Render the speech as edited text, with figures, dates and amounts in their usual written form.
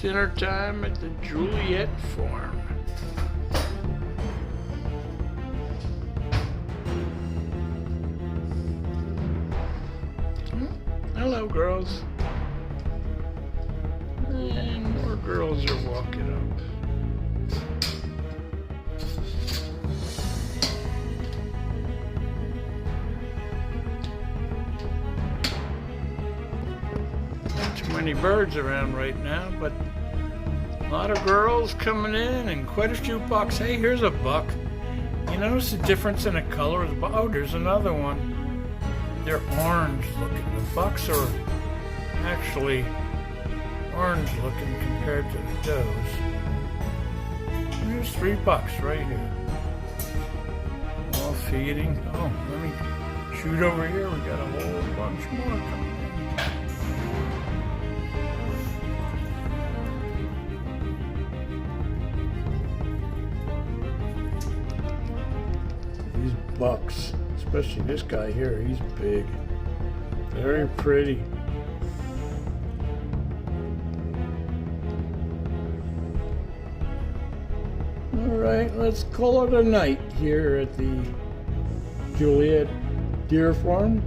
Dinner time at the Juliet farm. Hello, girls. And more girls are walking up. Not too many birds around right now, but a lot of girls coming in and quite a few bucks. Hey, here's a buck. You notice the difference in the color of the buck? Oh, there's another one. They're orange looking. The bucks are actually orange looking compared to the does. There's 3 bucks right here. All feeding. Oh, let me shoot over here. We got a whole bunch more coming in. These bucks, especially this guy here, he's big. Very pretty. Alright, let's call it a night here at the Juliet Deer Farm.